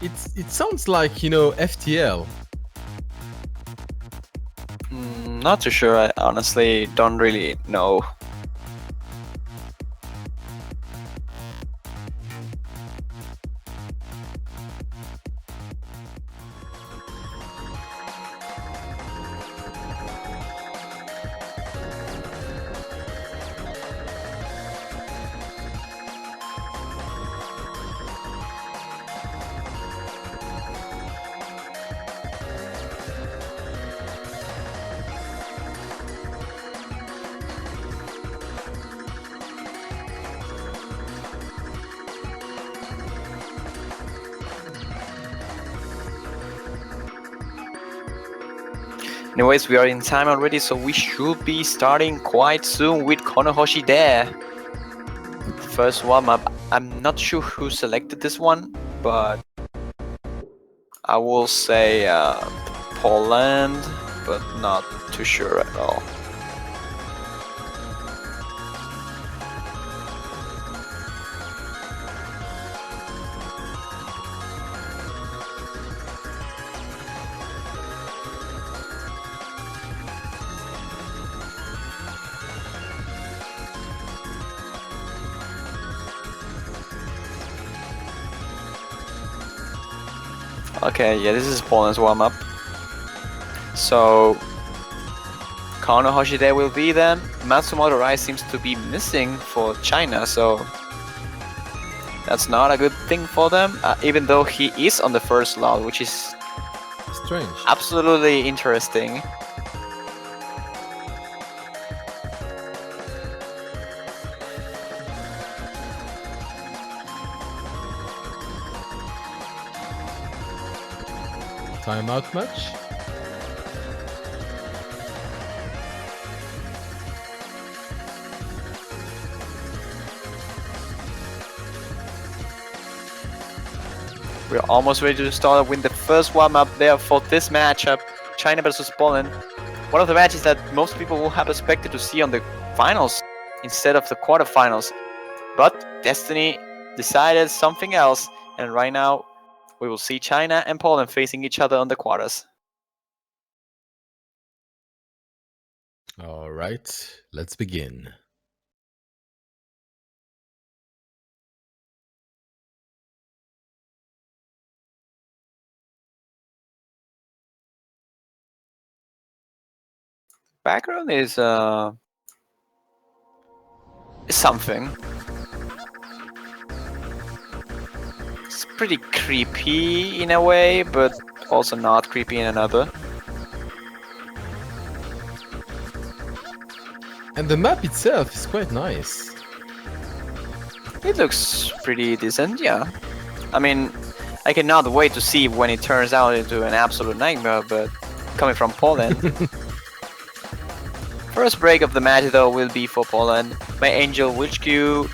it sounds like, you know, FTL. Not too sure. I honestly don't really know. Anyways, we are in time already, so we should be starting quite soon with Konohoshi there. First warm up. I'm not sure who selected this one, but I will say Poland, but not too sure at all. Okay, yeah, this is Poland's warm up. So Konohoshi there will be then. Matsumoto Rai seems to be missing for China, so that's not a good thing for them, even though he is on the first slot, which is Strange. absolutely interesting. Timeout much? We're almost ready to start with the first warm-up there for this matchup, China versus Poland. One of the matches that most people will have expected to see on the finals instead of the quarterfinals. But Destiny decided something else, and right now we will see China and Poland facing each other on the quarters. All right, let's begin. Background is something. It's pretty creepy in a way, but also not creepy in another. And the map itself is quite nice. It looks pretty decent, yeah. I mean, I cannot wait to see when it turns out into an absolute nightmare, but coming from Poland. First break of the match though will be for Poland. My Angel Witch Q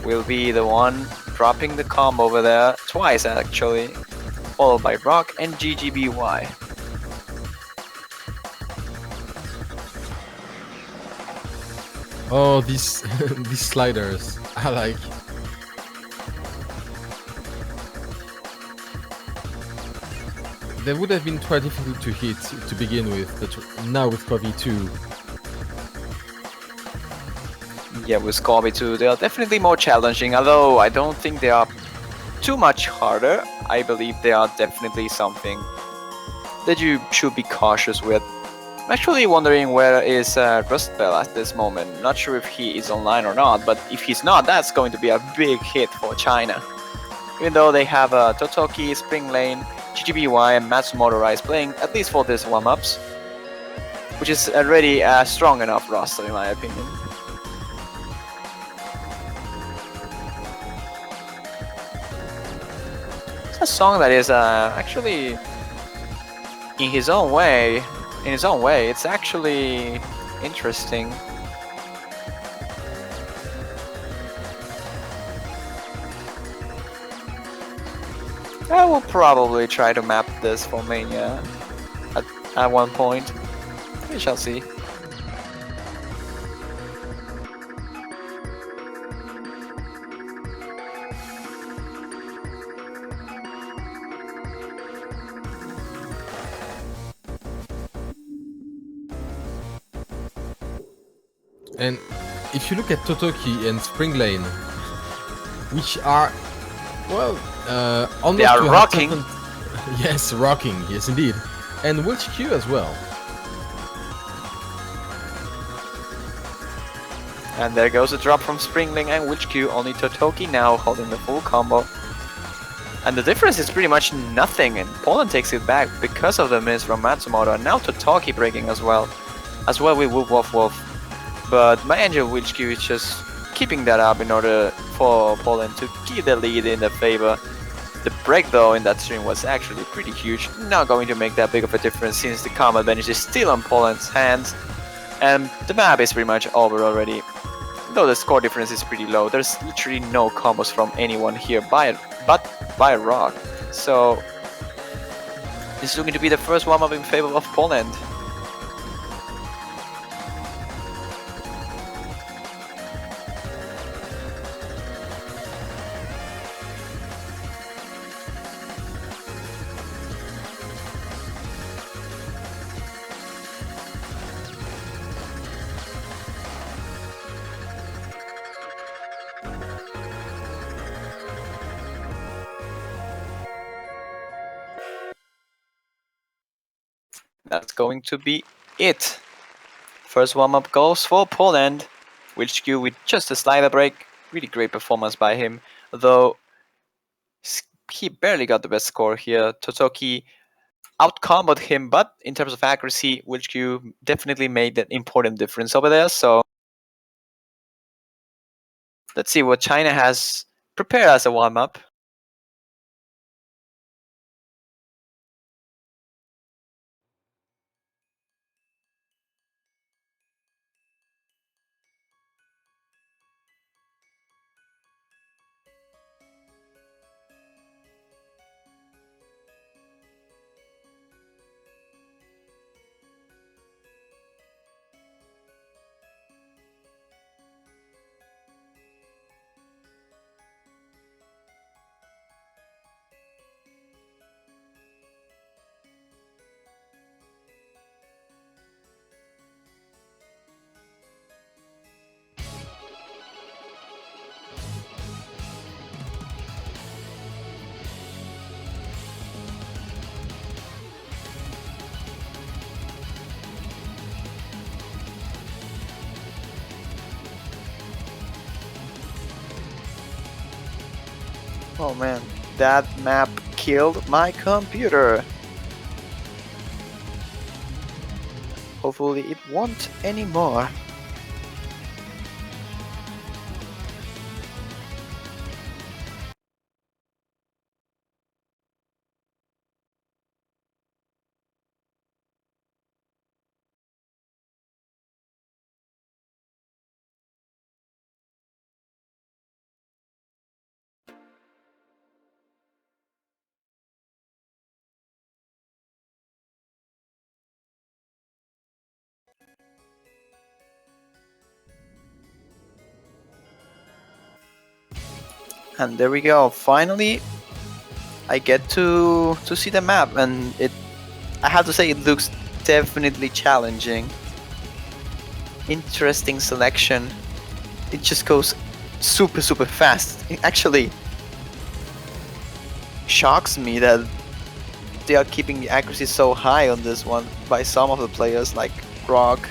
will be the one dropping the combo over there, twice actually, followed by Rock and GGBY. Oh, these these sliders, I like. They would have been quite difficult to hit to begin with, but now with Kovi 2. Yeah, with Scorby 2, they are definitely more challenging, although I don't think they are too much harder. I believe they are definitely something that you should be cautious with. I'm actually wondering where is Rustbell at this moment. Not sure if he is online or not, but if he's not, that's going to be a big hit for China. Even though they have Totoki, Spring Lane, GGBY, and Matsumoto Rise playing, at least for this warm-ups, which is already a strong enough roster in my opinion. It's a song that is actually in his own way, it's actually interesting. I will probably try to map this for Mania at one point. We shall see. And if you look at Totoki and Spring Lane, which are, well, almost They are to a rocking. certain- yes, rocking, yes indeed. And Witch Q as well. And there goes a drop from Springling and Witch Q, only Totoki now holding the full combo. And the difference is pretty much nothing, and Poland takes it back because of the miss from Matsumoto, and now Totoki breaking as well. As well with Wolf Wolf Wolf. But my Angel Witch Q is just keeping that up in order for Poland to keep the lead in their favor. The break though in that stream was actually pretty huge, not going to make that big of a difference since the combo advantage is still on Poland's hands. And the map is pretty much over already. Though the score difference is pretty low, there's literally no combos from anyone here but by Rock. So this is looking to be the first warm-up in favor of Poland. That's going to be it. First warm-up goes for Poland. Witch Q with just a slider break. Really great performance by him. Though he barely got the best score here. Totoki out-comboed him, but in terms of accuracy, Witch Q definitely made that important difference over there. So let's see what China has prepared as a warm-up. Oh man, that map killed my computer. Hopefully it won't anymore. And there we go. Finally, I get to see the map, and I have to say it looks definitely challenging. Interesting selection. It just goes super fast. It actually shocks me that they are keeping the accuracy so high on this one by some of the players like Rock.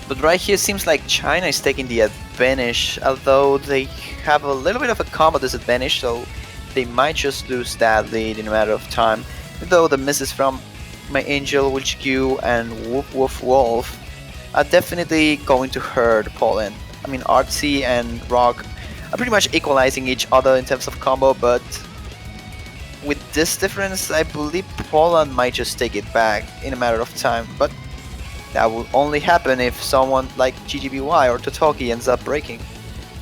But right here seems like China is taking the advantage, although they have a little bit of a combo disadvantage, so they might just lose that lead in a matter of time. Though the misses from my Angel, Witch Q, and Woof Woof Wolf are definitely going to hurt Poland. I mean, Artsy and Rock are pretty much equalizing each other in terms of combo, but with this difference, I believe Poland might just take it back in a matter of time. But that will only happen if someone like GGBY or Totoki ends up breaking,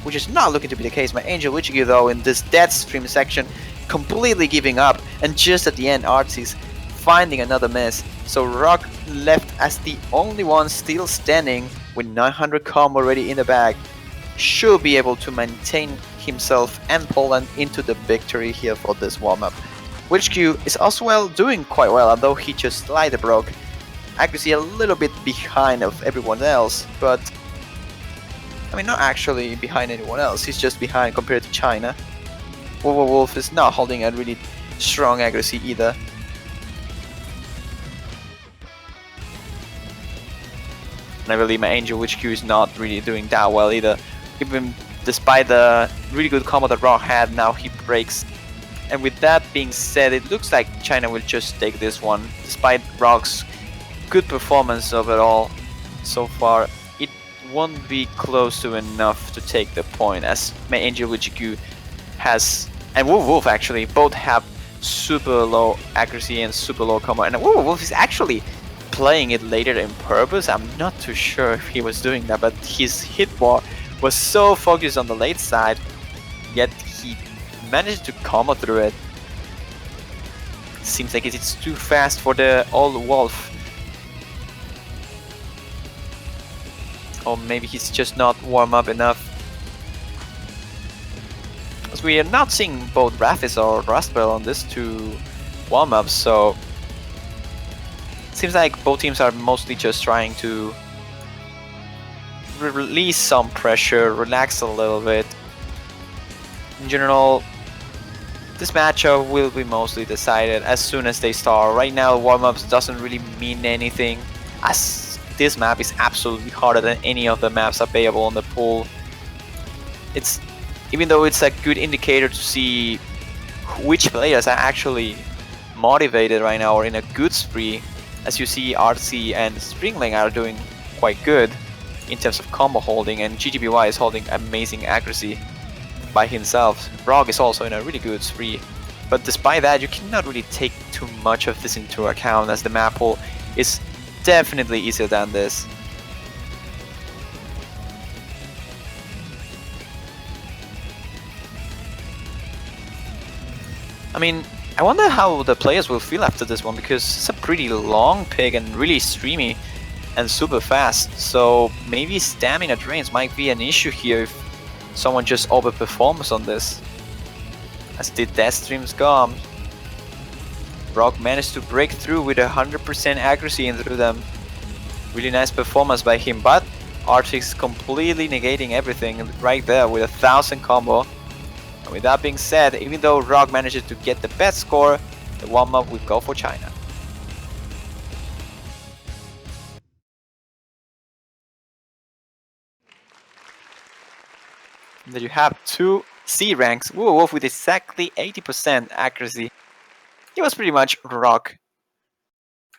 which is not looking to be the case. My Angel Witch though in this dead stream section completely giving up, and just at the end Artsy's finding another miss. So Rock left as the only one still standing with 900 combo already in the bag. Should be able to maintain himself and Poland into the victory here for this warm-up. WitchQ is also well doing quite well, although he just slightly broke accuracy a little bit behind of everyone else, but I mean not actually behind anyone else, he's just behind compared to China. Wolf is not holding a really strong accuracy either. And I believe my Angel WitchQ is not really doing that well either. Even despite the really good combo that Rock had, now he breaks. And with that being said, it looks like China will just take this one. Despite Rock's good performance overall so far, it won't be close to enough to take the point, as my Angel WitchQ has, and Wolf actually, both have super low accuracy and super low combo. And Wolf is actually playing it later in purpose. I'm not too sure if he was doing that, but his hit bar was so focused on the late side, yet he managed to combo through it. Seems like it's too fast for the old Wolf. Or maybe he's just not warm up enough. As we are not seeing both Raphis or Rustbell on this two warm-ups, so seems like both teams are mostly just trying to release some pressure, relax a little bit. In general, this matchup will be mostly decided as soon as they start. Right now, warm-ups doesn't really mean anything, as this map is absolutely harder than any of the maps available on the pool. It's, even though it's a good indicator to see which players are actually motivated right now or in a good spree, as you see RC and Springling are doing quite good in terms of combo holding, and GGBY is holding amazing accuracy by himself. Rock is also in a really good spree, but despite that you cannot really take too much of this into account, as the map pool is definitely easier than this. I mean, I wonder how the players will feel after this one, because it's a pretty long pick and really streamy and super fast, so maybe stamina drains might be an issue here if someone just overperforms on this. As the death streams gone, Rock managed to break through with 100% accuracy into them. Really nice performance by him, but Artix completely negating everything right there with 1000 combo. And with that being said, even though Rock manages to get the best score, the warm-up will go for China. And then you have two C ranks. Wolf with exactly 80% accuracy. He was pretty much Rock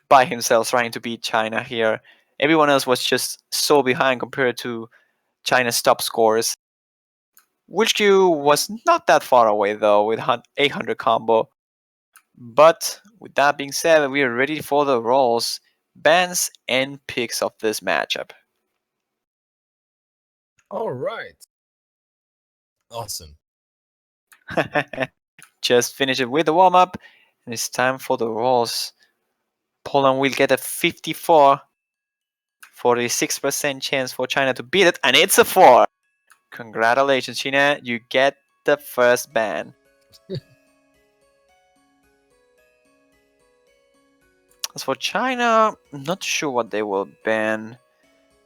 by himself trying to beat China here. Everyone else was just so behind compared to China's top scores. WitchQ was not that far away though with 800 combo. But with that being said, we are ready for the rolls, bans, and picks of this matchup. All right. Awesome. Just finish it with the warm-up, and it's time for the rolls. Poland will get a 54, 46% chance for China to beat it, and it's a 4. Congratulations, China, you get the first ban. As for China, I'm not sure what they will ban.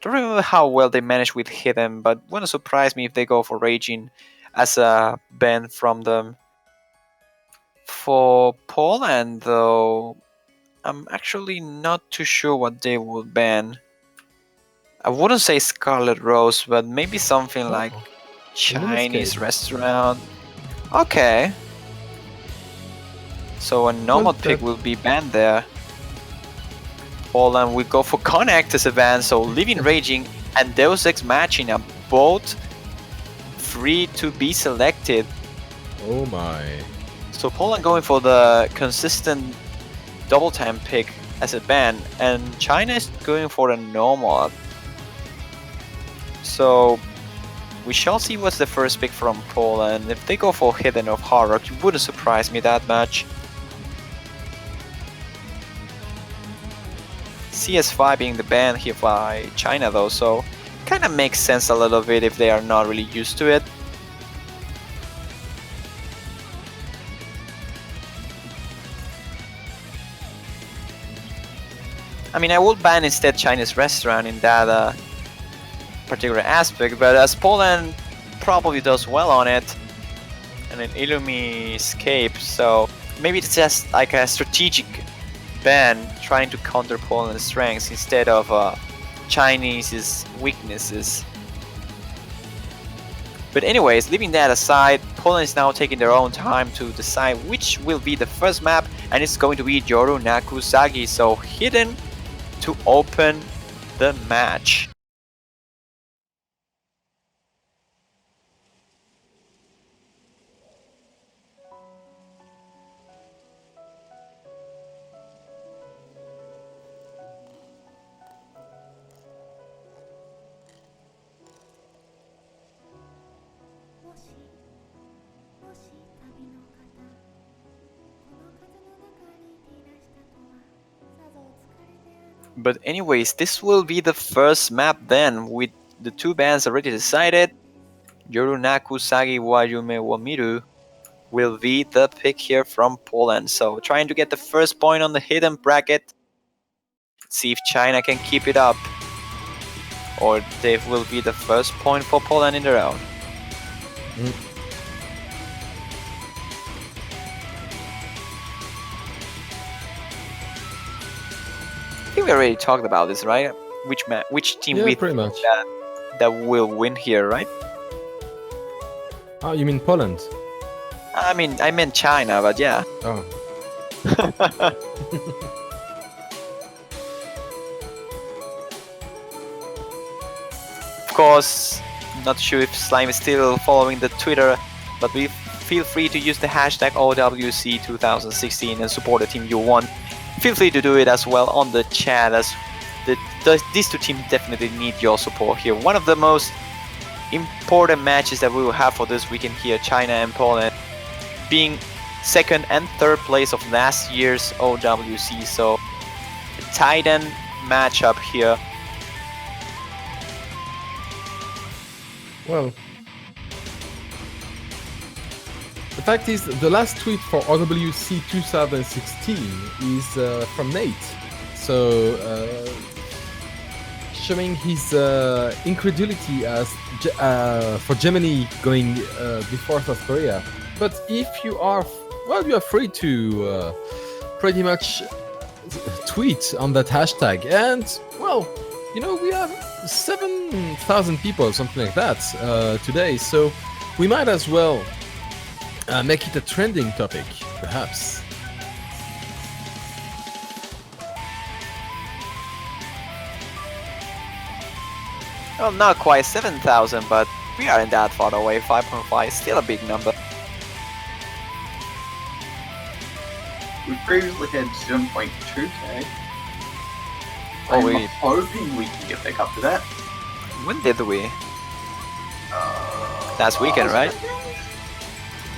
Don't remember how well they managed with Hidden, but wouldn't surprise me if they go for Raging as a ban from them. For Poland, though, I'm actually not too sure what they will ban. I wouldn't say Scarlet Rose, but maybe something like Chinese restaurant. Okay. So a normal pick will be banned there. Poland will go for Connect as a ban, so Living Raging and Deus Ex Machina are both free to be selected. Oh my. So Poland going for the consistent double time pick as a ban, and China is going for a normal. So we shall see what's the first pick from Poland. If they go for Hidden or Hard Rock, it wouldn't surprise me that much. CS5 being the ban here by China though, so kind of makes sense a little bit if they are not really used to it. I mean, I would ban instead Chinese restaurant in that particular aspect, but as Poland probably does well on it, and then Illumi escapes, so maybe it's just like a strategic ban trying to counter Poland's strengths instead of Chinese's weaknesses. But anyways, leaving that aside, Poland is now taking their own time to decide which will be the first map, and it's going to be Yoru Nakusagi, so hidden to open the match. But anyways, this will be the first map then, with the two bands already decided. Yoru Nakusagi wa Yume wa Miru will be the pick here from Poland. So trying to get the first point on the hidden bracket. Let's see if China can keep it up, or they will be the first point for Poland in the round. I think we already talked about this, right? Which team Yeah, we pretty think much. that will win here, right? Oh, you mean Poland? I mean, I meant China, but yeah. Oh. Of course, not sure if Slime is still following the Twitter, but feel free to use the hashtag OWC2016 and support the team you want. Feel free to do it as well on the chat, as these two teams definitely need your support here. One of the most important matches that we will have for this weekend here, China and Poland, being second and third place of last year's OWC, so a tight-end matchup here. Well, the fact is, the last tweet for OWC 2016 is from Nate. So, showing his incredulity as for Germany going before South Korea. But if you are, well, you are free to pretty much tweet on that hashtag. And, well, you know, we have 7,000 people, something like that, today. So we might as well make it a trending topic, perhaps. Well, not quite 7,000, but we aren't that far away. 5.5 is still a big number. We previously had 7.2k. Oh, I'm hoping we can get back up to that. When did we? Last weekend, right?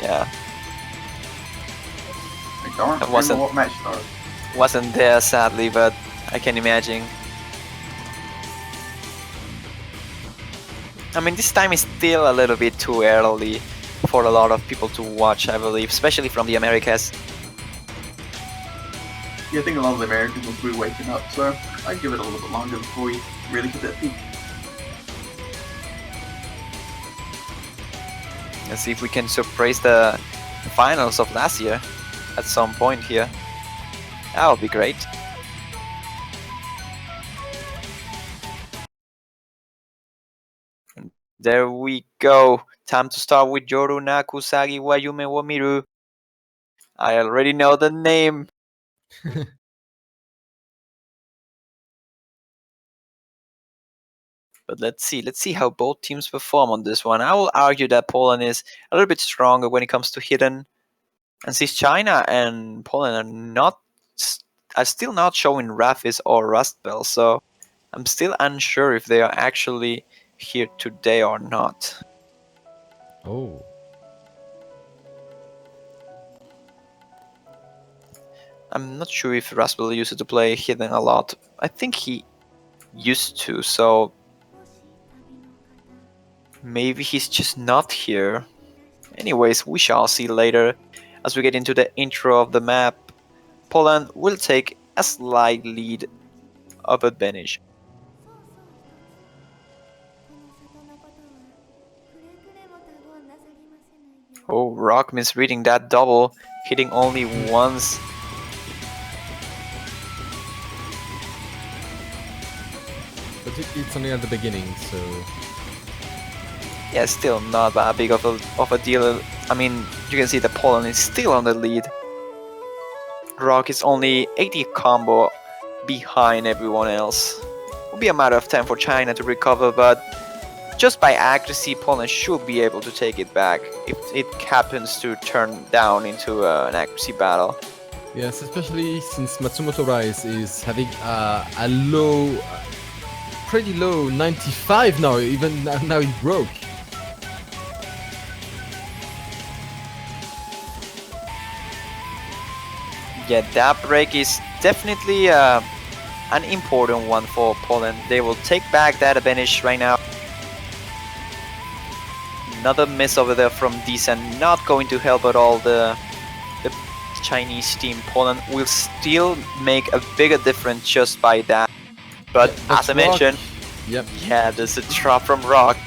Yeah. I don't remember wasn't- what match though. Wasn't there, sadly, but I can imagine. I mean, this time is still a little bit too early for a lot of people to watch, I believe, especially from the Americas. Yeah, I think a lot of the Americans will be waking up, so I'd give it a little bit longer before we really hit that peak. Let's see if we can surprise the finals of last year at some point here. That would be great. And there we go. Time to start with Yoru Nakusagi wa Yume wa Miru. I already know the name. But let's see how both teams perform on this one. I will argue that Poland is a little bit stronger when it comes to hidden, and since China and Poland are still not showing Rafis or Rust Bell, so I'm still unsure if they are actually here today or not. Oh. I'm not sure if Rust Bell used to play hidden a lot. I think he used to, so maybe he's just not here. Anyways, we shall see later. As we get into the intro of the map, Poland will take a slight lead of advantage. Oh, Rock misreading that double, hitting only once. But it's only at the beginning, so Yeah, still not that big of a deal. I mean, you can see that Poland is still on the lead. Rock is only 80 combo behind everyone else. Will be a matter of time for China to recover, but just by accuracy, Poland should be able to take it back if it happens to turn down into an accuracy battle. yes, especially since Matsumoto Rise is having a low, pretty low 95 now. Even now he broke. Yeah, that break is definitely an important one for Poland. They will take back that advantage right now. Another miss over there from Decent, not going to help at all the Chinese team. Poland will still make a bigger difference just by that. But Yeah, as I Rock, mentioned, yep. yeah, there's a drop from Rock.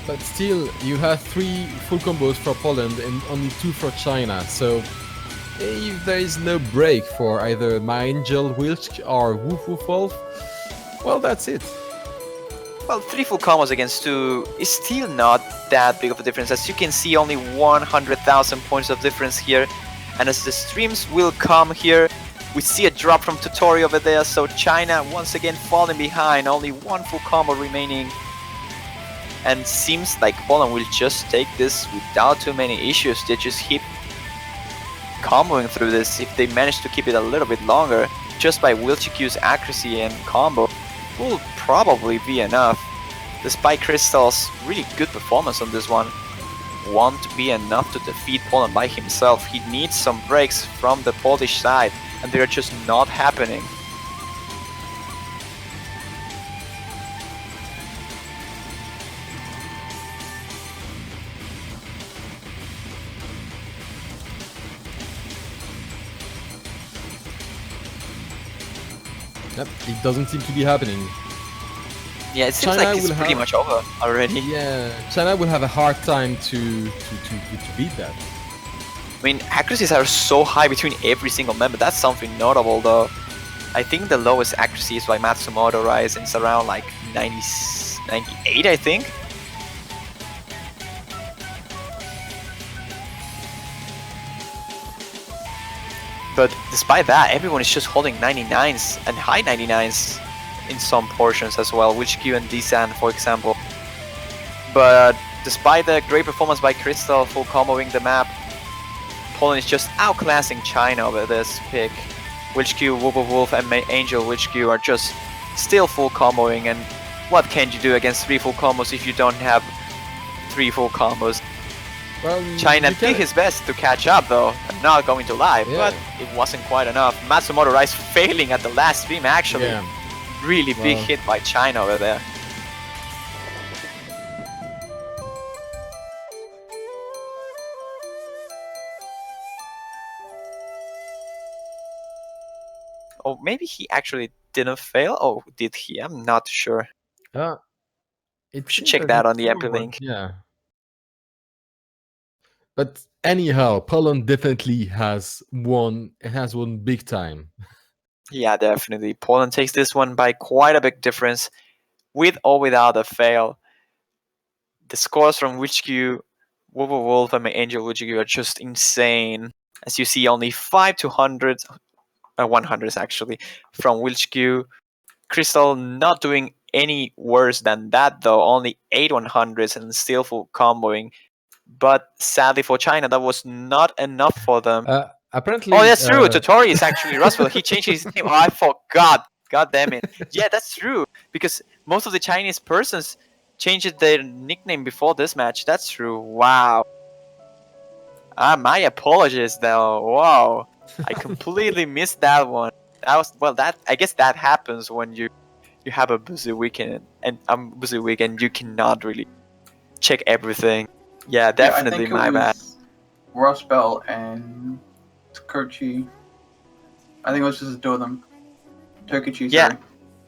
But still, you have 3 full combos for Poland and only 2 for China. So if there is no break for either My Angel, Wilsk, or Woof Woof Wolf, well, that's it. Well, 3 full combos against 2 is still not that big of a difference. As you can see, only 100,000 points of difference here. And as the streams will come here, we see a drop from Totori over there. So China once again falling behind, only 1 full combo remaining. And seems like Poland will just take this without too many issues. They just keep comboing through this. If they manage to keep it a little bit longer, just by Wilchiq's accuracy and combo, will probably be enough. Despite Crystal's really good performance on this one, won't be enough to defeat Poland by himself. He needs some breaks from the Polish side, and they're just not happening. Yep, it doesn't seem to be happening. Yeah, it seems China like it's will pretty have- much over already. Yeah, China will have a hard time to beat that. I mean, accuracies are so high between every single member. That's something notable, though. I think the lowest accuracy is by Matsumoto Rise, and it's around like 90, 98, I think. But despite that, everyone is just holding 99s and high 99s in some portions as well, which Q and Dsan, for example. But despite the great performance by Crystal, full comboing the map, Poland is just outclassing China over this pick. Witch Q, Wolf, and Angel Witch Q are just still full comboing, and what can you do against 3 full combos if you don't have 3 full combos? Well, China you can- did his best to catch up though, I'm not going to lie, Yeah. but it wasn't quite enough. Matsumoto Rise failing at the last stream actually. Yeah. Really big Well. hit by China over there. Oh, maybe he actually didn't fail? Oh, did he? I'm not sure. Uh, it We should seems check as that if on the MP someone- link. Yeah. But anyhow, Poland definitely has won. It has won big time. Yeah, definitely. Poland takes this one by quite a big difference, with or without a fail. The scores from WitchQ, Wolf, and my Angel WitchQ are just insane. As you see, only 5 to 100, 100s actually, from WitchQ. Crystal not doing any worse than that though, only 8 100s and still full comboing. But sadly for China, that was not enough for them. Apparently. Oh, that's true. Totori is actually Russell. He changed his name. Oh, I forgot. God damn it. Yeah, that's true. Because most of the Chinese persons changed their nickname before this match. That's true. Wow. My apologies though. Wow, I completely missed that one. That was well. That I guess that happens when you have a busy weekend and I'm busy weekend. You cannot really check everything. Yeah, Yeah, I definitely think it my bad. was Rust Belt and Kochi. I think it was just the two of them. Tokichi, Yeah, sorry.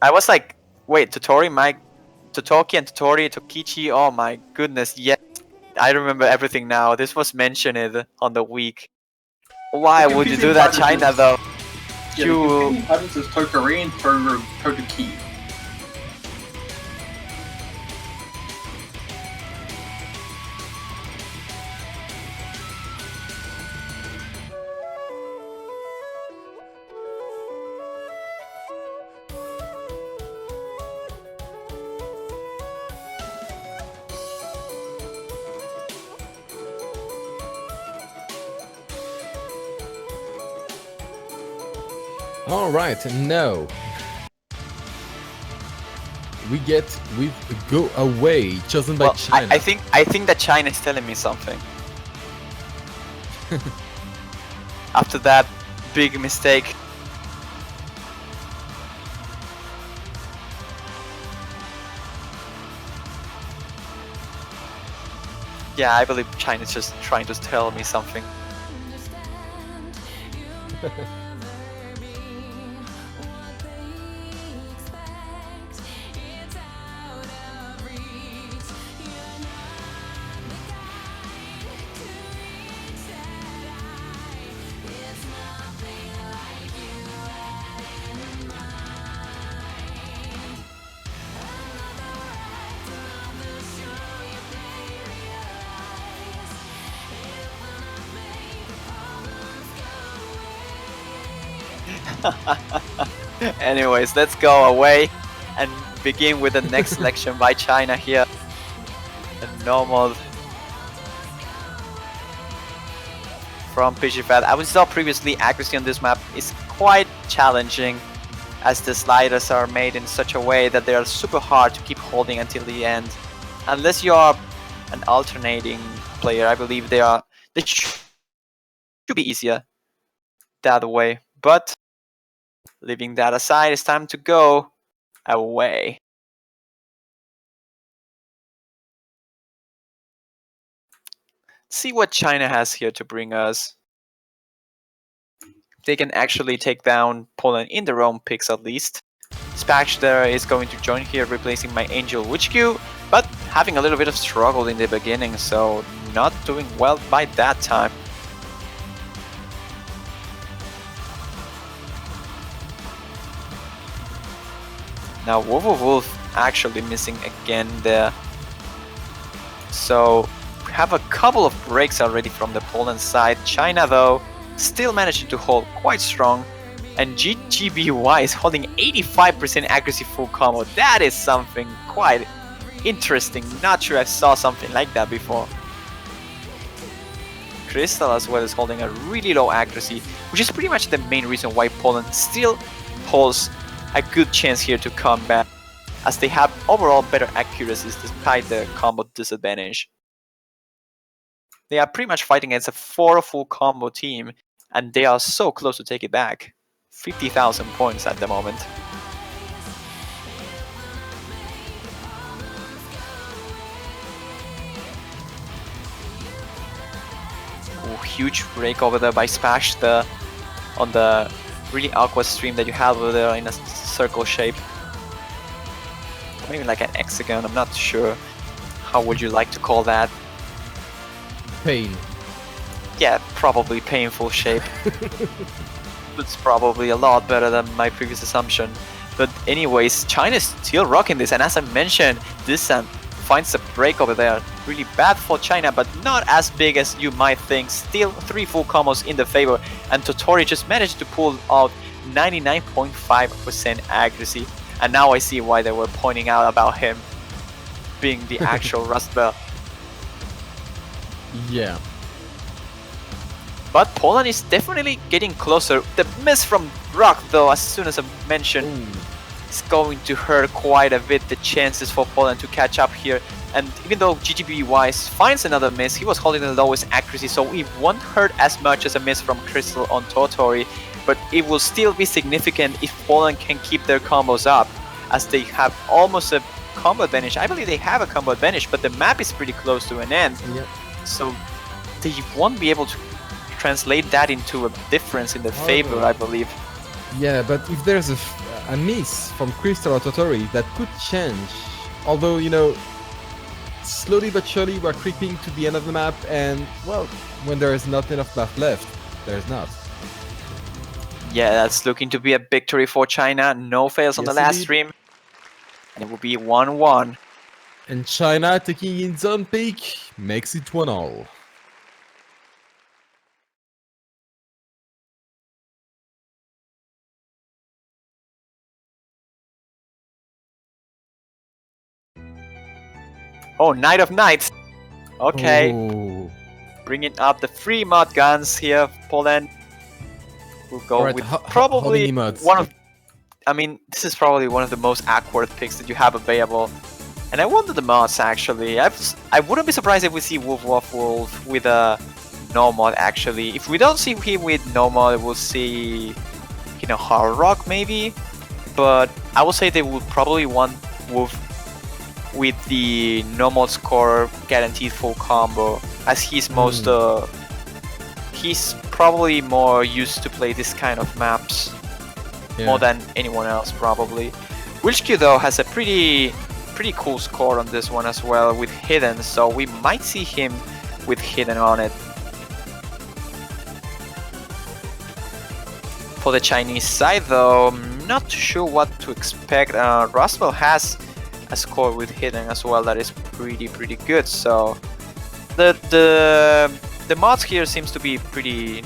I was like, wait, Totoki and Tokichi. Oh my goodness, yes, I remember everything now. This was mentioned on the week. The Why would you competing do that, titles China? is Though yeah, the you competing titles is Tokari and Totoki. All right, now we go away chosen by well, China. I think that China is telling me something. After that big mistake. Yeah, I believe China's just trying to tell me something. Anyways, let's go away and begin with the next selection by China here. The normal from Pidgeot. As we saw previously, accuracy on this map is quite challenging as the sliders are made in such a way that they are super hard to keep holding until the end. Unless you are an alternating player, I believe they should be easier that way. But leaving that aside, it's time to go away. See what China has here to bring us. They can actually take down Poland in their own picks at least. Spash there is going to join here, replacing my Angel Witch Q, but having a little bit of struggle in the beginning, so not doing well by that time. Now Wolf actually missing again there. So we have a couple of breaks already from the Poland side. China though still managing to hold quite strong. And GGBY is holding 85% accuracy full combo. That is something quite interesting. Not sure I saw something like that before. Crystal as well is holding a really low accuracy, which is pretty much the main reason why Poland still holds a good chance here to come back, as they have overall better accuracies despite the combo disadvantage. They are pretty much fighting against a 4 full combo team, and they are so close to take it back. 50,000 points at the moment. Ooh, huge break over there by Spash on the really awkward stream that you have over there in a circle shape. Maybe like an hexagon, I'm not sure. How would you like to call that? Pain. Yeah, probably painful shape. It's probably a lot better than my previous assumption. But anyways, China's still rocking this, and as I mentioned, this finds a break over there. Really bad for China, but not as big as you might think. Still 3 full combos in the favor, and Totori just managed to pull out 99.5% accuracy. And now I see why they were pointing out about him being the actual Rust Belt. Yeah. But Poland is definitely getting closer. The miss from Rock, though, as soon as I mentioned, is going to hurt quite a bit the chances for Poland to catch up here. And even though GGB finds another miss, he was holding the lowest accuracy, so it won't hurt as much as a miss from Crystal on Totori, but it will still be significant if Poland can keep their combos up, as they have almost a combo advantage. I believe they have a combo advantage, but the map is pretty close to an end. Yep. So they won't be able to translate that into a difference in their favor, I believe. Yeah, but if there's a miss from Crystal or Totori, that could change. Although, you know, slowly but surely we're creeping to the end of the map, and, well, when there is not enough map left, there's not. Yeah, that's looking to be a victory for China. No fails on the Yes, last indeed. stream. And it will be 1-1. And China taking its own pick makes it 1-all. Oh, Knight of Knights. Okay, Oh. bringing up the 3 mod guns here. Poland will go Alright, with how probably many mods? one of... I mean, this is probably one of the most awkward picks that you have available. And I wonder the mods, actually. I wouldn't be surprised if we see Wolf with a no mod, actually. If we don't see him with no mod, we'll see, you know, Hard Rock, maybe. But I would say they would probably want Wolf with the no mod score guaranteed full combo, as he's most he's probably more used to play this kind of maps more than anyone else, probably. Wilchq though has a pretty cool score on this one as well with Hidden, so we might see him with Hidden on it. For the Chinese side though, I'm not too sure what to expect. Roswell has a score with Hidden as well that is pretty good, so the mods here seems to be pretty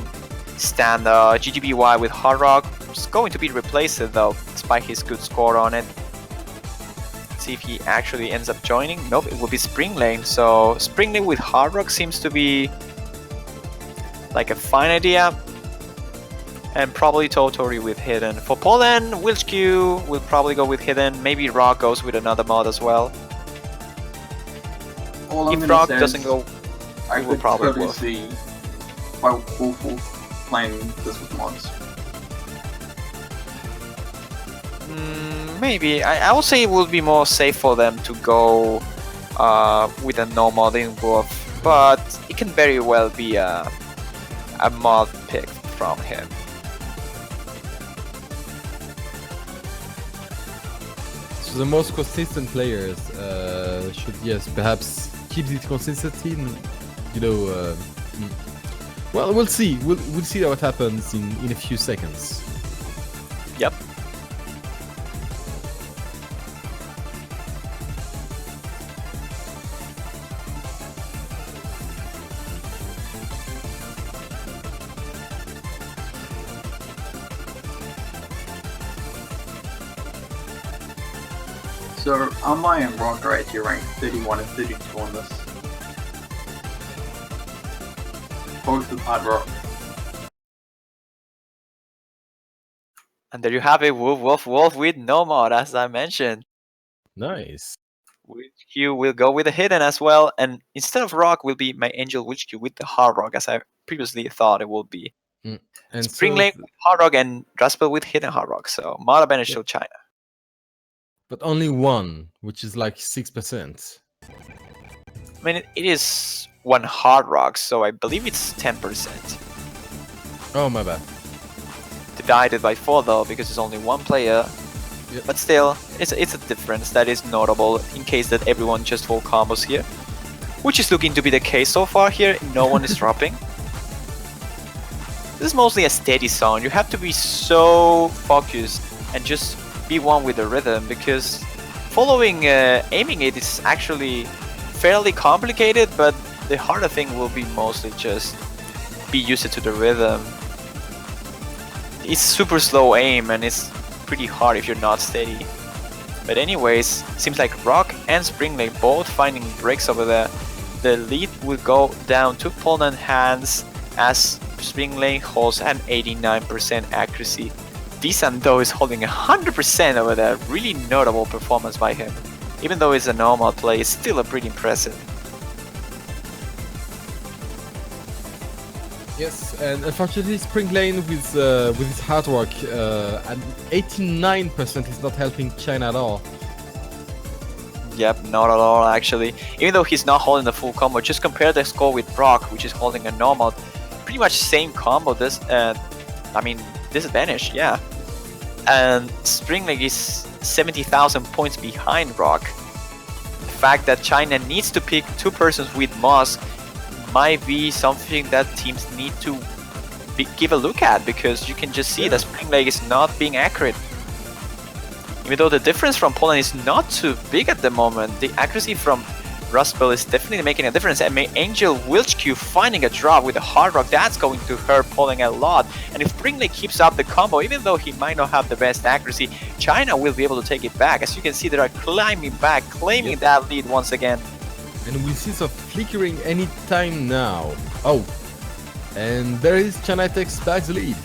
standard. GGBY with Hard Rock is going to be replaced though, despite his good score on it. Let's see if he actually ends up joining. Nope, it will be Spring Lane. So Spring Lane with Hard Rock seems to be like a fine idea. And probably Totori with Hidden. For Poland, Wilchq will probably go with Hidden. Maybe Rock goes with another mod as well. If Rock doesn't go, I will could probably totally Wolf. see why Wolf playing this with mods. Maybe. I would say it would be more safe for them to go with a no mod in Wolf, but it can very well be a mod pick from him. So the most consistent players should, yes, perhaps keep this consistency. You know, well, we'll see. We'll see what happens in a few seconds. Yep. So Amai and Rock are actually ranked 31 and 32 on this. Both with Hard Rock. And there you have it, Wolf with no mod, as I mentioned. Nice. Wilchq will go with the Hidden as well, and instead of Rock will be my Angel Wilchq with the Hard Rock, as I previously thought it would be. And Spring so Lane with Hard Rock and Draspel with Hidden Hard Rock, so mod advantage to China. but only one, which is like 6%. I mean, it is one Hard Rock, so I believe it's 10%. Oh, my bad. Divided by 4 though, because it's only one player. Yep. But still, it's a difference that is notable in case that everyone just full combos here. Which is looking to be the case so far here, no one is dropping. This is mostly a steady zone, you have to be so focused and just be one with the rhythm, because following aiming it is actually fairly complicated, but the harder thing will be mostly just be used to the rhythm. It's super slow aim and it's pretty hard if you're not steady. But anyways, seems like Rock and Spring Lane both finding breaks over there. The lead will go down to Poland hands as Spring Lane holds an 89% accuracy. Visan though is holding 100% over there, really notable performance by him. Even though it's a normal play, it's still a pretty impressive. Yes, and unfortunately, Spring Lane with his hard work and 89% is not helping China at all. Yep, not at all actually. Even though he's not holding the full combo, just compare the score with Brock, which is holding a normal, pretty much same combo. Disadvantage, yeah. And Spring Lane is 70,000 points behind Brock. The fact that China needs to pick two persons with Moss might be something that teams need to give a look at, because you can just see that Spring Lake is not being accurate. Even though the difference from Poland is not too big at the moment, the accuracy from Rustbell is definitely making a difference. And Angel Wilchq finding a drop with a hard rock, that's going to hurt Poland a lot. And if Spring Lake keeps up the combo, even though he might not have the best accuracy, China will be able to take it back. As you can see, they are climbing back, claiming that lead once again. And we'll see some flickering anytime now. Oh, and there is China takes back the lead.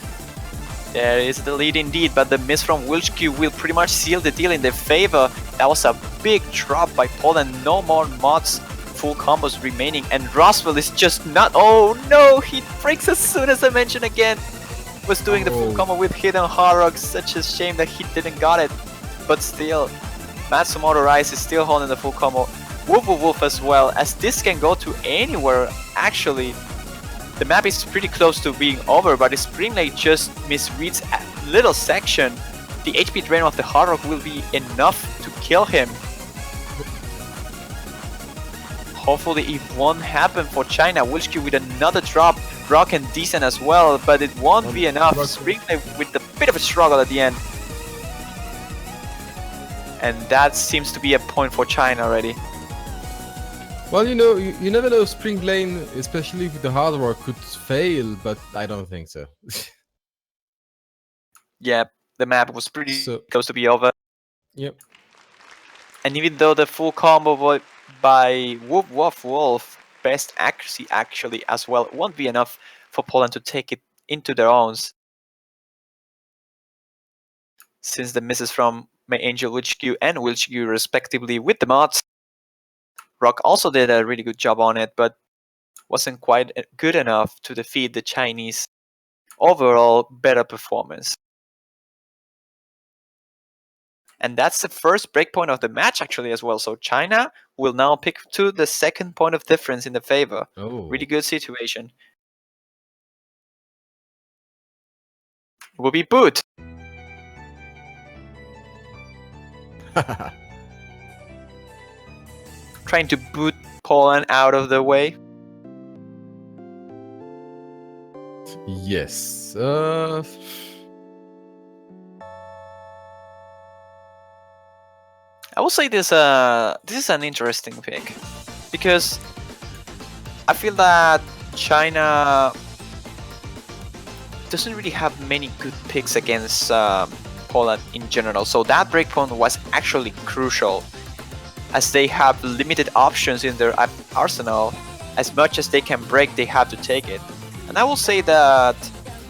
There is the lead indeed, but the miss from Wilchq will pretty much seal the deal in their favor. That was a big drop by Poland. No more mods, full combos remaining, and Roswell is just not. Oh no, he breaks as soon as I mentioned again. Was doing the full combo with hidden hard rock. Such a shame that he didn't got it, but still, Matsumoto Rise is still holding the full combo. Wolf as well, as this can go to anywhere actually. The map is pretty close to being over, but if Spring Lake just misreads a little section, the HP drain of the hard rock will be enough to kill him. Hopefully it won't happen for China. Wilchq with another drop, Rock and decent as well, but it won't be enough. Spring Lake with a bit of a struggle at the end. And that seems to be a point for China already. Well, you know, you never know. Spring Lane, especially with the hard work, could fail, but I don't think so. Yeah, the map was pretty close to be over. Yep. And even though the full combo by Wolf, best accuracy actually as well, won't be enough for Poland to take it into their own. Since the misses from Angel Wilchq and Wilchq respectively with the mods, Rock also did a really good job on it, but wasn't quite good enough to defeat the Chinese overall better performance. And that's the first breakpoint of the match actually as well. So China will now pick to the second point of difference in the favor. Oh. Really good situation. Will be boot. Trying to boot Poland out of the way. Yes. I will say this is an interesting pick, because I feel that China doesn't really have many good picks against Poland in general. So that breakpoint was actually crucial, as they have limited options in their arsenal. As much as they can break, they have to take it. And I will say that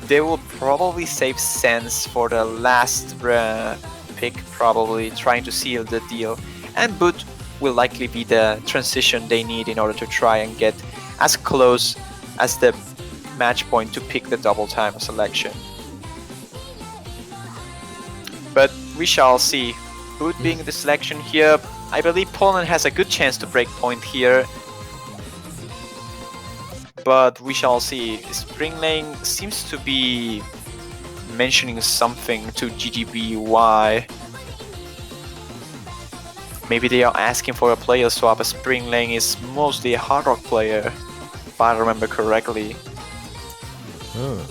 they will probably save Sense for the last pick, probably trying to seal the deal. And Boot will likely be the transition they need in order to try and get as close as the match point to pick the double time selection. But we shall see. Boot being the selection here, I believe Poland has a good chance to break point here. But we shall see. Spring Lane seems to be mentioning something to GGBY. Maybe they are asking for a player swap. Spring Lane is mostly a hard rock player, if I remember correctly. Oh.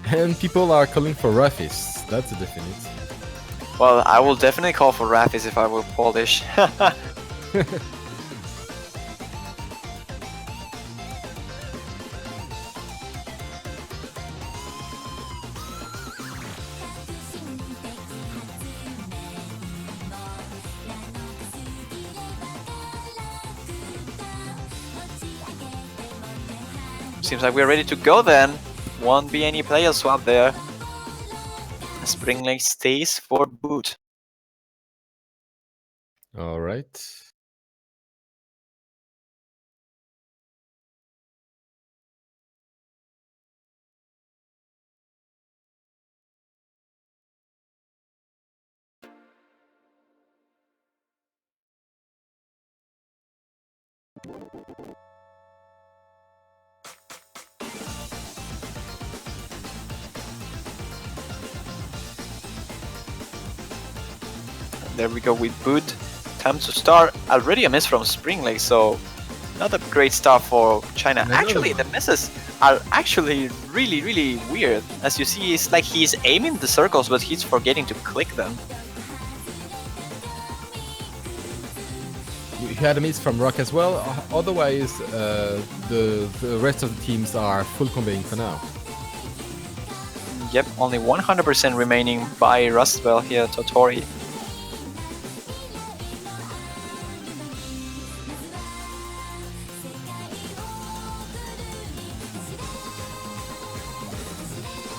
And people are calling for Rafis. That's a definite. Well, I will definitely call for Rafis if I were Polish. Seems like we're ready to go then. Won't be any player swap there. Spring Lake stays for boot. All right. There we go with boot. Time to start. Already a miss from Spring Lake, so not a great start for China. No. Actually, the misses are actually really weird. As you see, it's like he's aiming the circles, but he's forgetting to click them. You had a miss from Rock as well. Otherwise, the rest of the teams are full combating for now. Yep, only 100% remaining by Rustbell here, Totori.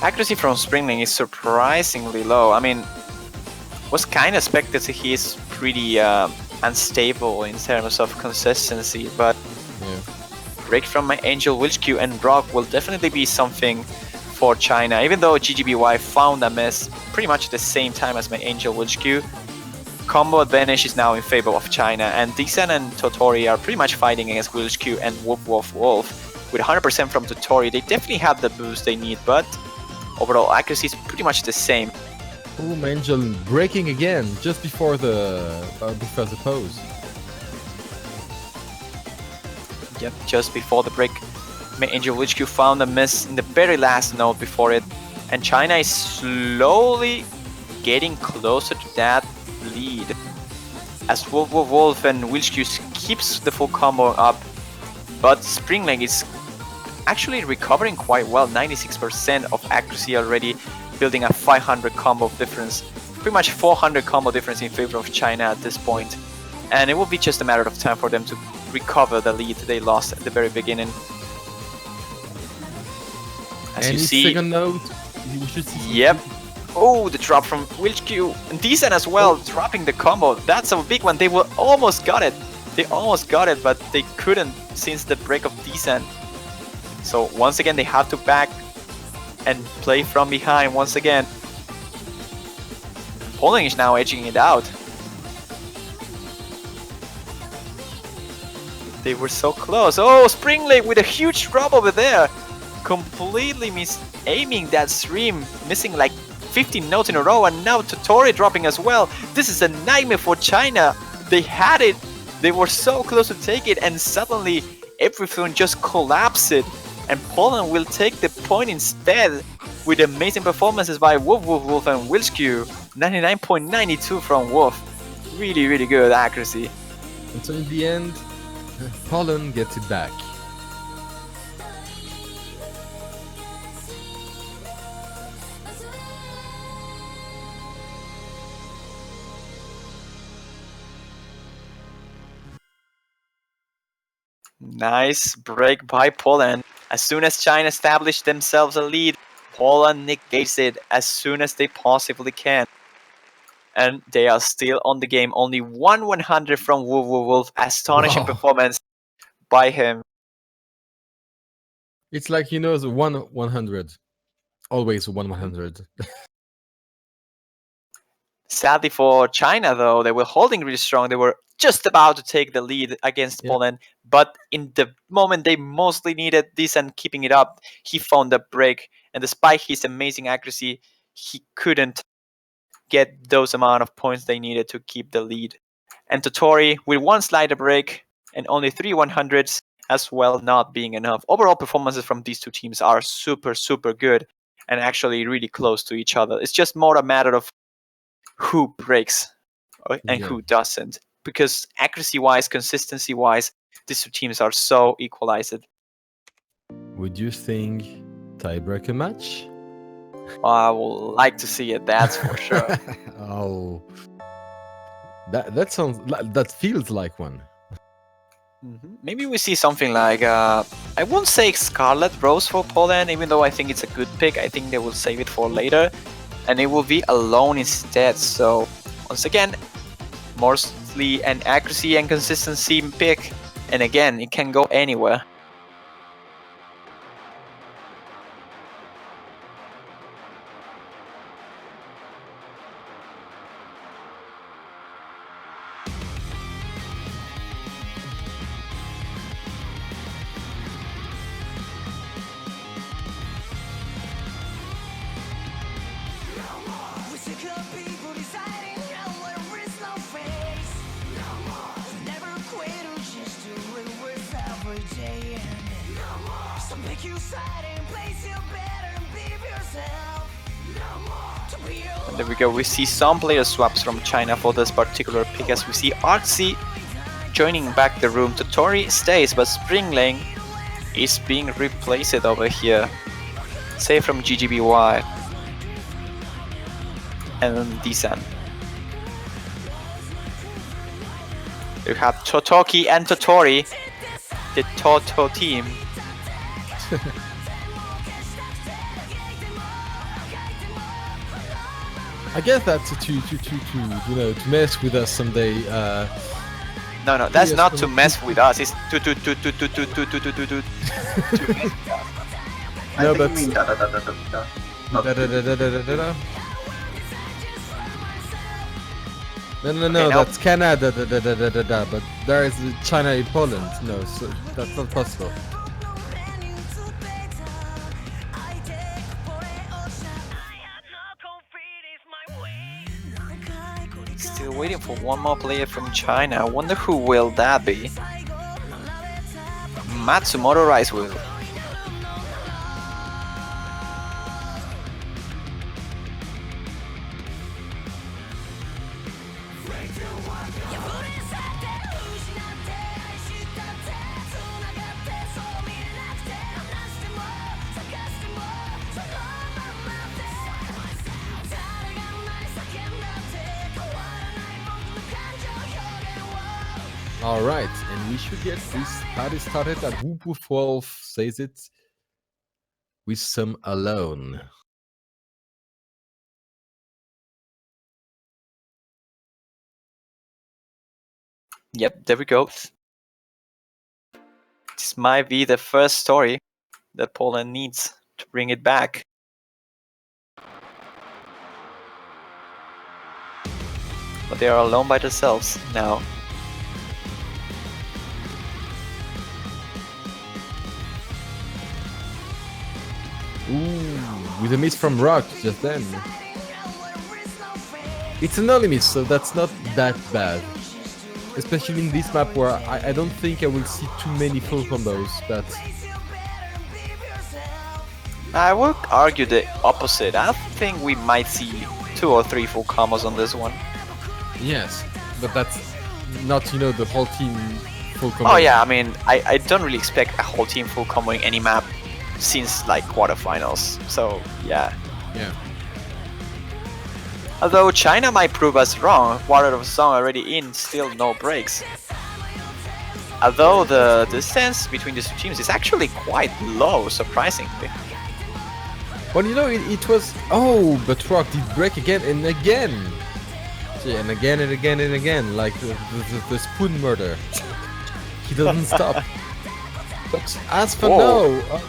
Accuracy from Springling is surprisingly low. I mean, was kind of expected he's pretty unstable in terms of consistency, but Yeah. break from my Angel Witch Q and Rock will definitely be something for China. Even though GGBY found a miss pretty much at the same time as my Angel Witch Q, combo advantage is now in favor of China, and Dixon and Totori are pretty much fighting against Witch Q and Wolf Wolf Wolf. With 100% from Totori, they definitely have the boost they need, but overall accuracy is pretty much the same. Boom, Angel breaking again just before the pose. Yep, just before the break, my Angel Witch Q found a miss in the very last node before it, and China is slowly getting closer to that lead. As Wolf Wolf Wolf and Witch Q keeps the full combo up, but Spring Lake is actually recovering quite well, 96% of accuracy already, building a 500 combo difference, pretty much 400 combo difference in favor of China at this point. And it will be just a matter of time for them to recover the lead they lost at the very beginning. As Any you see, second node, we should see. yep. Oh, the drop from Wilch Q. And Decent as well, dropping the combo. That's a big one. They were almost got it. They almost got it, but they couldn't since the break of Decent. So once again, they have to back and play from behind once again. Poland is now edging it out. They were so close. Oh, Spring Lake with a huge drop over there. Completely aiming that stream, missing like 15 notes in a row, and now Totori dropping as well. This is a nightmare for China. They had it. They were so close to take it, and suddenly everything just collapsed. And Poland will take the point instead with amazing performances by Wolf Wolf Wolf and Wilskew. 99.92 from Wolf. Really good accuracy. And so in the end, Poland gets it back. Nice break by Poland. As soon as China established themselves a lead, Poland negates it as soon as they possibly can. And they are still on the game. Only 100 from Wolf Wolf Wolf. Astonishing Wow. performance by him. It's like, you know, the 100. Always 100. Sadly for China, though, they were holding really strong. They were just about to take the lead against Poland, but in the moment they mostly needed this and keeping it up, he found a break. And despite his amazing accuracy, he couldn't get those amount of points they needed to keep the lead. And Totori, with one slider break and only 3 100s as well, not being enough. Overall performances from these two teams are super good and actually really close to each other. It's just more a matter of who breaks and who doesn't, because accuracy-wise, consistency-wise, these two teams are so equalized. Would you think tiebreaker match? I would like to see it, that's for sure. Oh, that sounds, that feels like one. Maybe we see something like I won't say Scarlet Rose for Poland, even though I think it's a good pick. I think they will save it for later, and it will be Alone instead. So once again, mostly an accuracy and consistency pick, and again, it can go anywhere. And there we go, we see some player swaps from China for this particular pick, as we see Artsy joining back the room. Totori stays, but Spring Lane is being replaced over here. Save from GGBY and Disan. You have Totoki and Totori, the Toto team. I guess that's to you know, to mess with us someday. No, that's Yes, not no, to mess with us. It's to mess with us. I No, think but- you mean da da da da da da. Not Da, da, da, da, da, da, da, da. No, Okay, now- that's Canada, da, da, da, da, da, da, but there is China in Poland. No, so that's not possible. Still waiting for one more player from China. I wonder who will that be? Matsumoto Rise will. Alright, and we should get this party started at Whoop 12 says it with some Alone. Yep, there we go. This might be the first story that Poland needs to bring it back. But they are alone by themselves now. Ooh, with a miss from Rock just then. It's an early miss, so that's not that bad. Especially in this map where I don't think I will see too many full combos, but I would argue the opposite. I think we might see 2 or 3 full combos on this one. yes, but that's not, you know, the whole team full combo. Oh yeah, I mean, I don't really expect a whole team full comboing any map since like quarterfinals. So yeah. Yeah. Although China might prove us wrong, Water of Song already in, still no breaks. Although the distance between these two teams is actually quite low, surprisingly. Well, you know, it was... Oh, but Rock did break again and again. Yeah, and again and again and again, like the spoon murder. He doesn't stop. But as for Whoa. now,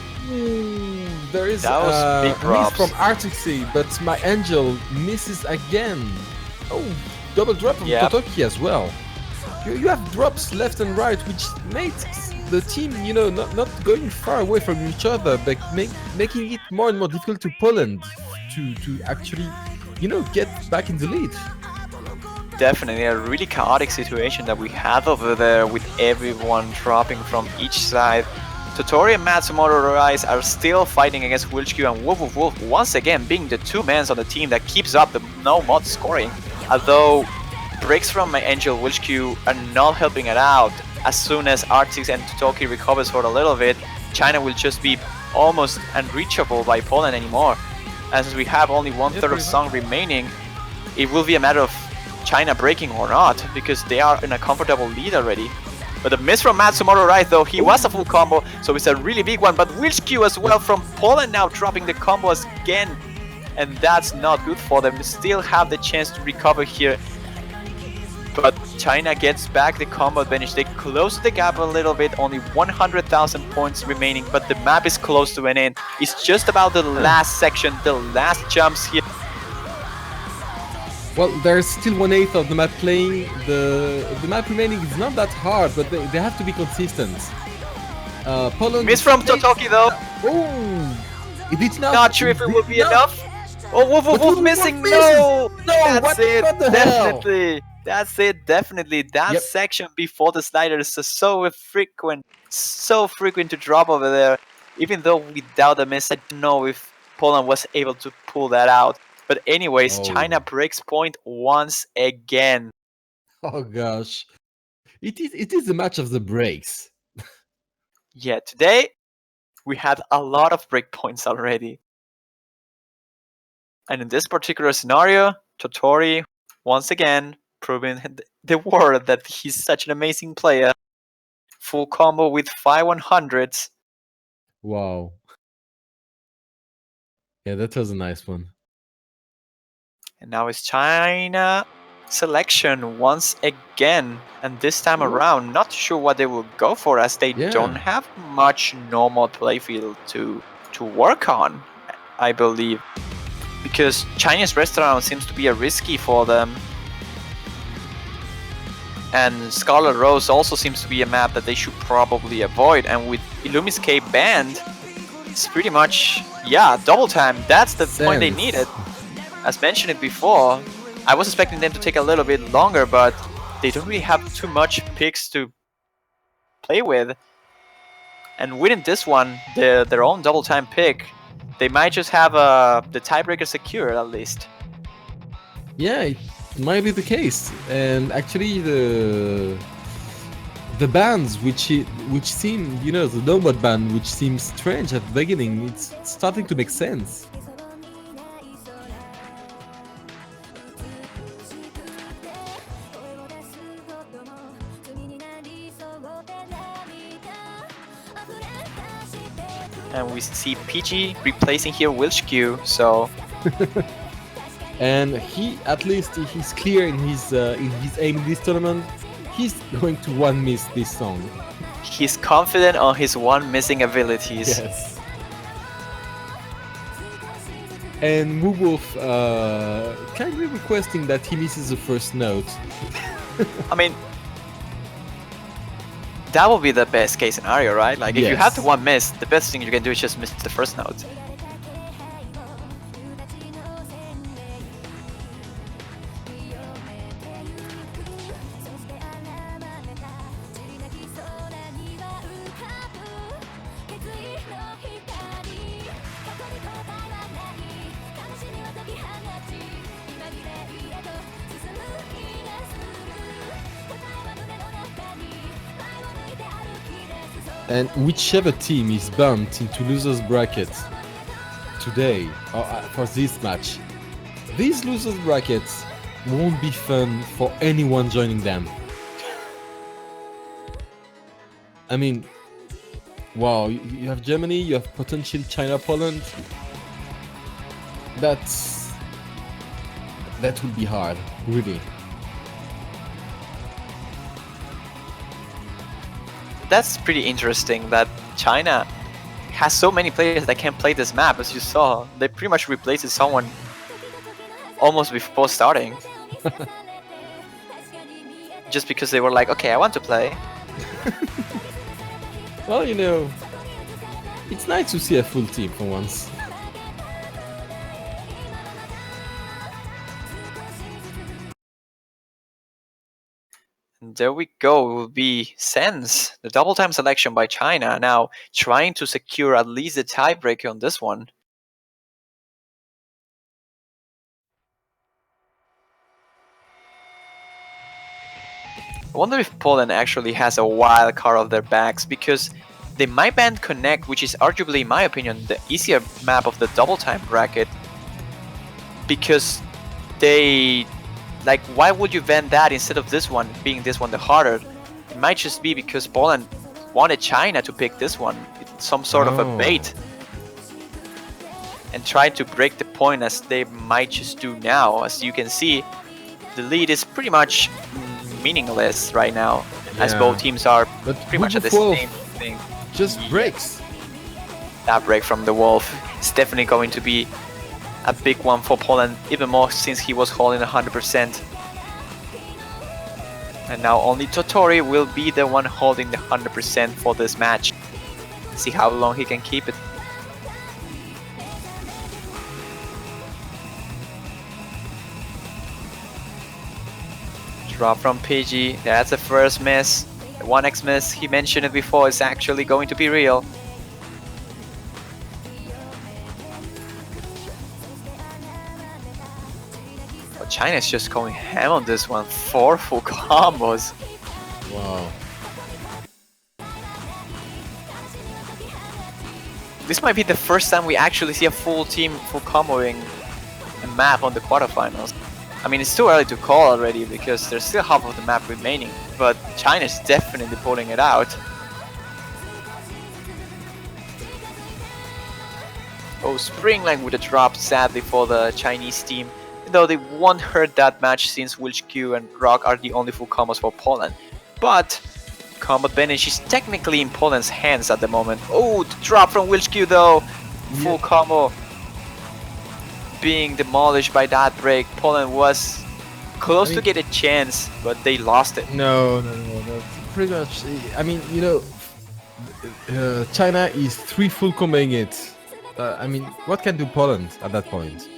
there is That was big a miss props. from Arctic Sea, but my angel misses again. Oh, double drop from Yep. Totoki as well. You have drops left and right, which makes the team, you know, not going far away from each other, but making it more and more difficult to Poland to actually, you know, get back in the lead. Definitely a really chaotic situation that we have over there, with everyone dropping from each side. Totori and Matsumoto Rise are still fighting against Wilchq and Wolf once again being the two men on the team that keeps up the no mod scoring. Although breaks from my Angel Wilchq are not helping it out. As soon as Arctic and Totoki recovers for a little bit, China will just be almost unreachable by Poland anymore. And since we have only 1/3 of song remaining, it will be a matter of China breaking or not, because they are in a comfortable lead already. But the miss from Matsumoto right though, he was a full combo, so it's a really big one. But Witch Q as well from Poland now dropping the combos again. And that's not good for them. Still have the chance to recover here. But China gets back the combo advantage. They close the gap a little bit, only 100,000 points remaining, but the map is close to an end. It's just about the last section, the last jumps here. Well, there's still 1/8 of the map playing. The map remaining is not that hard, but they have to be consistent. Poland Miss from Totoki though. Oh, it's Not sure if it will be enough. Oh, Wolf missing. No, No, that's it. what the hell? Definitely. That's it. Definitely. That Yep. section before the slider is so frequent to drop over there. Even though without a miss, I don't know if Poland was able to pull that out. But anyways, Oh. China breaks point once again. Oh gosh, it is the match of the breaks. Yeah, today we had a lot of breakpoints already. And in this particular scenario, Totori, once again, proving the world that he's such an amazing player. Full combo with 5 100s. Wow. Yeah, that was a nice one. And now it's China selection once again. And this time around, not sure what they will go for, as they Yeah. don't have much normal playfield to work on, I believe. Because Chinese restaurant seems to be a risky for them. And Scarlet Rose also seems to be a map that they should probably avoid. And with Illumiscape banned, it's pretty much, yeah, double time. That's the point they Sense. needed. As mentioned it before, I was expecting them to take a little bit longer, but they don't really have too much picks to play with. And winning this one, their own double time pick, they might just have the tiebreaker secured at least. Yeah, it might be the case. And actually, the bans which seem, you know, the Nomad ban, which seems strange at the beginning, it's starting to make sense. And we see PG replacing here Wilshq, so And he, at least, he's clear in his aim in this tournament. He's going to one miss this song. he's confident on his one missing abilities. Yes. And Moowolf kindly requesting that he misses the first note. I mean, that would be the best case scenario, right? Like, if you have the Yes. one miss, the best thing you can do is just miss the first note. And whichever team is bumped into losers bracket today, or for this match, these losers brackets won't be fun for anyone joining them. I mean, wow, you have Germany, you have potential China, Poland. That would be hard, really. That's pretty interesting that China has so many players that can play this map. As you saw, they pretty much replaced someone almost before starting. Just because they were like, okay, I want to play. Well, you know, it's nice to see a full team for once. And there we go. It will be Sense, the double time selection by China, now trying to secure at least a tiebreaker on this one. I wonder if Poland actually has a wild card of their backs, because they might ban Connect, which is arguably, in my opinion, the easier map of the double time bracket. Because they, like, why would you ban that instead of this one, being this one the harder? might just be because Poland wanted China to pick this one. It's some sort of a bait. And try to break the point as they might just do now. As you can see, the lead is pretty much meaningless right now, as both teams are pretty much at the same thing. Just breaks. That break from the Wolf is definitely going to be a big one for Poland, even more since he was holding 100%. And now only Totori will be the one holding the 100% for this match. See how long he can keep it. Drop from PG, that's the first miss. The 1x miss, he mentioned it before, is actually going to be real. But China's just going ham on this one, 4 full combos. Wow. This might be the first time we actually see a full team full comboing a map on the quarterfinals. I mean, it's too early to call already because there's still half of the map remaining, but China's definitely pulling it out. Oh, Springline with a drop, sadly, for the Chinese team. Though they won't hurt that match since Wilch Q and Rock are the only full combos for Poland. But combo advantage is technically in Poland's hands at the moment. Oh, the drop from Wilch Q though. Full combo being demolished by that break. Poland was close to get a chance, but they lost it. No. Pretty much. I mean, you know, China is 3 full comboing it. I mean, what can do Poland at that point?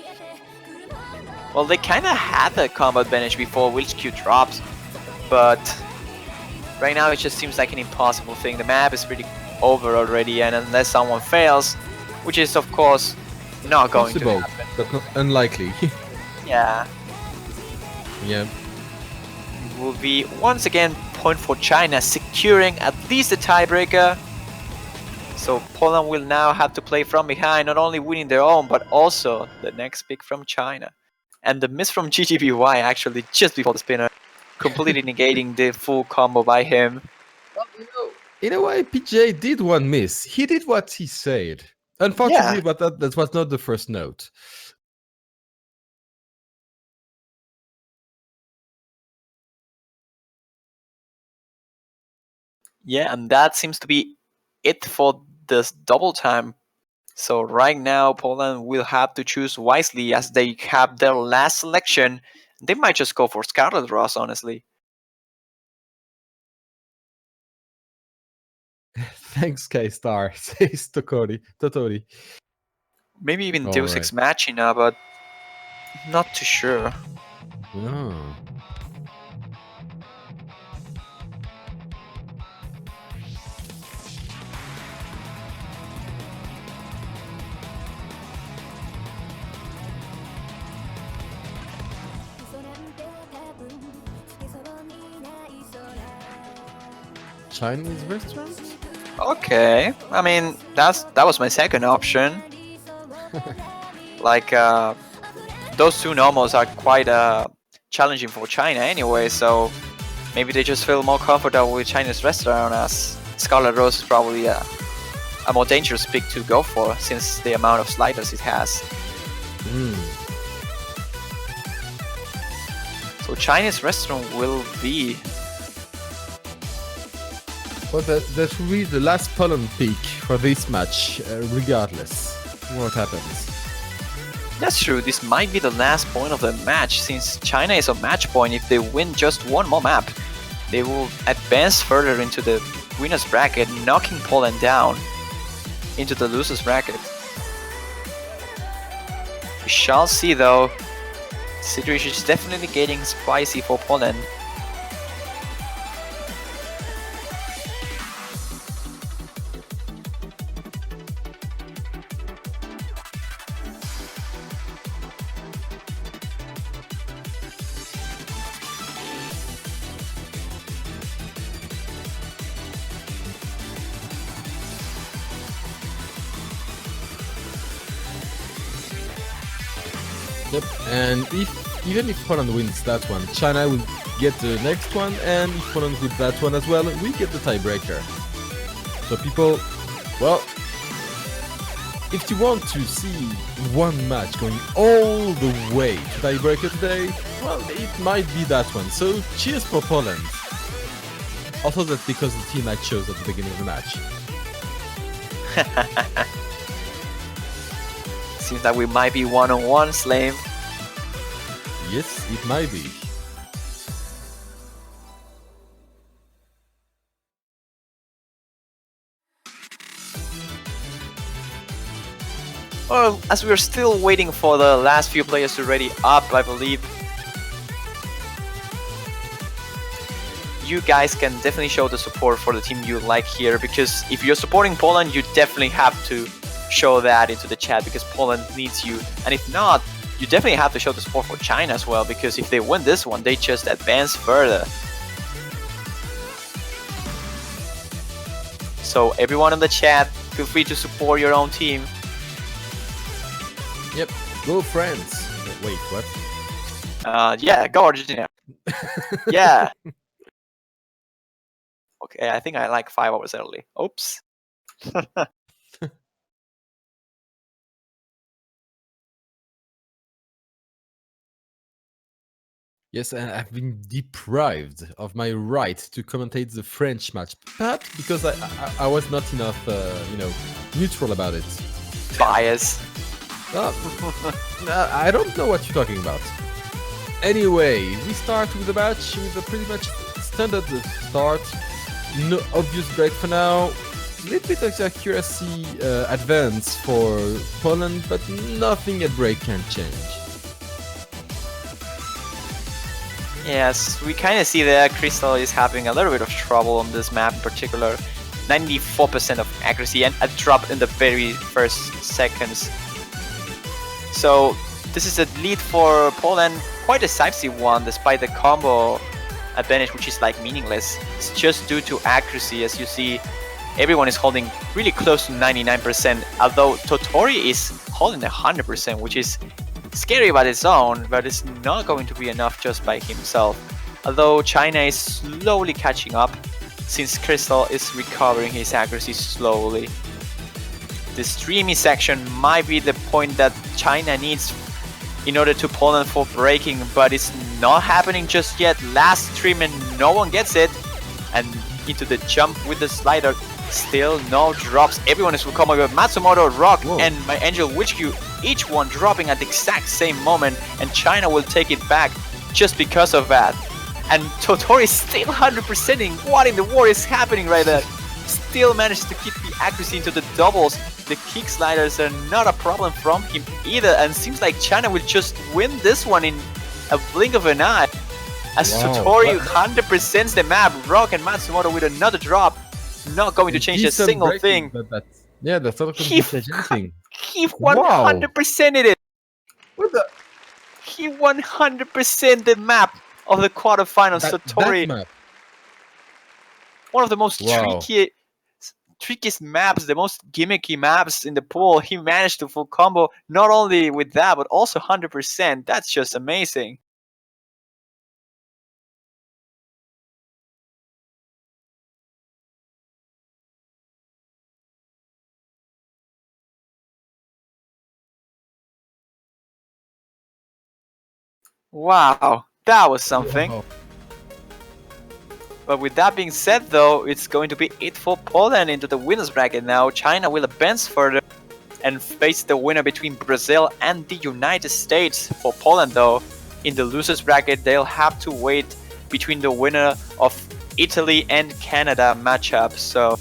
Well, they kind of had the combo advantage before Wilch Q drops, but right now it just seems like an impossible thing. The map is pretty over already, and unless someone fails, which is of course not going to happen. But not unlikely. Yeah. Yeah. It will be once again point for China, securing at least a tiebreaker. So Poland will now have to play from behind, not only winning their own, but also the next pick from China. And the miss from GGBY actually just before the spinner, completely negating the full combo by him. Well, in a way, PJ did one miss. He did what he said. Unfortunately, but that was not the first note. Yeah, and that seems to be it for this double time. So right now, Poland will have to choose wisely as they have their last selection. They might just go for Scarlet Ross, honestly. Thanks, K-Star, says Totori. Maybe even Deus Ex Machina, but not too sure. Oh. Chinese restaurant? Okay, I mean that was my second option. Like those two normals are quite challenging for China anyway, so maybe they just feel more comfortable with Chinese restaurant, as Scarlet Rose is probably a more dangerous pick to go for since the amount of sliders it has. So Chinese restaurant will be. Well, that will be the last Poland pick for this match, regardless what happens. That's true, this might be the last point of the match, since China is on match point. If they win just one more map, they will advance further into the winner's bracket, knocking Poland down into the loser's bracket. We shall see though. The situation is definitely getting spicy for Poland. Yep, and if even if Poland wins that one, China will get the next one, and if Poland wins that one as well, we get the tiebreaker. So people, well, if you want to see one match going all the way to tiebreaker today, well, it might be that one. So cheers for Poland. Also, that's because the team I chose at the beginning of the match. Seems like we might be one-on-one, Slave. Yes, it might be. Well, as we're still waiting for the last few players to ready up, I believe you guys can definitely show the support for the team you like here, because if you're supporting Poland, you definitely have to show that into the chat, because Poland needs you. And if not, you definitely have to show the support for China as well, because if they win this one, they just advance further. So everyone in the chat, feel free to support your own team. Yep, go friends. Wait, what? Yeah, go Argentina. Yeah. Okay, I think I like 5 hours early. Oops. Yes, and I've been deprived of my right to commentate the French match, perhaps because I was not enough, neutral about it. Bias. I don't know what you're talking about. Anyway, we start with the match with a pretty much standard start. No obvious break for now. A little bit of accuracy advance for Poland, but nothing at break can change. Yes, we kind of see that Crystal is having a little bit of trouble on this map in particular. 94% of accuracy and a drop in the very first seconds. So this is a lead for Poland, quite a decisive one despite the combo advantage, which is like meaningless. It's just due to accuracy. As you see, everyone is holding really close to 99%, although Totori is holding 100%, which is scary by its own, but it's not going to be enough just by himself. Although China is slowly catching up, since Crystal is recovering his accuracy slowly. The streamy section might be the point that China needs in order to Poland for breaking, but it's not happening just yet. Last stream and no one gets it, and into the jump with the slider, still no drops. Everyone is coming with Matsumoto, Rock, Whoa. and my Angel Witch-Q, each one dropping at the exact same moment, and China will take it back just because of that. And Totori is still 100%ing. What in the world is happening right there? Still managed to keep the accuracy into the doubles. The kick sliders are not a problem from him either, and seems like China will just win this one in a blink of an eye. As Wow. Totori 100%s the map, Rock and Matsumoto with another drop, not going to change a Decent single breaking, thing. But that's not going to He change anything. He 100%ed it. What the? He 100% the map of the quarterfinals. Totori, That map. one of the most Wow. trickiest maps, the most gimmicky maps in the pool. He managed to full combo not only with that, but also 100%. That's just amazing. Wow, that was something. Wow. But with that being said, though, it's going to be it for Poland into the winners bracket now. China will advance further and face the winner between Brazil and the United States. For Poland, though, in the losers bracket, they'll have to wait between the winner of Italy and Canada matchup. So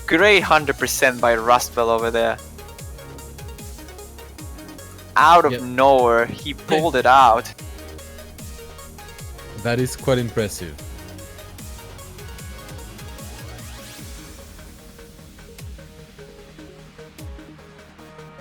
great 100% by Rustbell over there. Out of Yep. nowhere, he pulled it out. That is quite impressive.